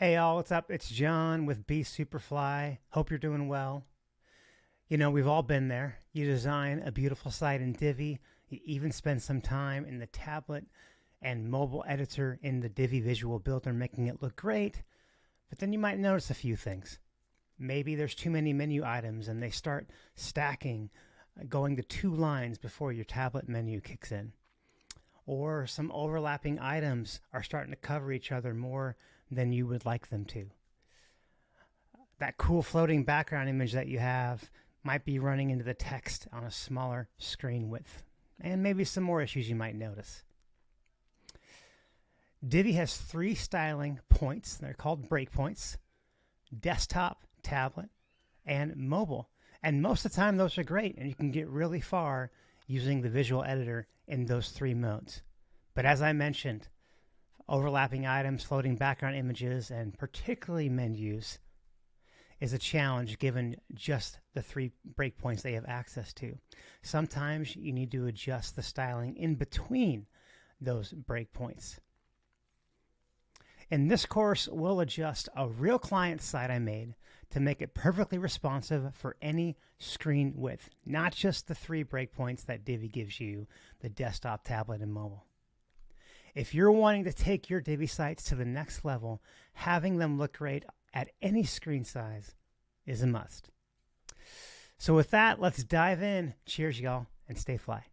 Hey all, what's up? It's John with Be Superfly. Hope you're doing well. You know, we've all been there. You design a beautiful site in Divi. You even spend some time in the tablet and mobile editor in the Divi Visual Builder making it look great. But then you might notice a few things. Maybe there's too many menu items and they start stacking, going to two lines before your tablet menu kicks in. Or some overlapping items are starting to cover each other more than you would like them to. That cool floating background image that you have might be running into the text on a smaller screen width, and maybe some more issues you might notice. Divi has three styling points. They're called breakpoints: desktop, tablet, and mobile. And most of the time those are great, and you can get really far using the visual editor in those three modes. But as I mentioned, overlapping items, floating background images, and particularly menus is a challenge given just the three breakpoints they have access to. Sometimes you need to adjust the styling in between those breakpoints. In this course, we'll adjust a real client site I made to make it perfectly responsive for any screen width, not just the three breakpoints that Divi gives you, the desktop, tablet, and mobile. If you're wanting to take your Divi sites to the next level, having them look great at any screen size is a must. So with that, let's dive in. Cheers, y'all, and stay fly.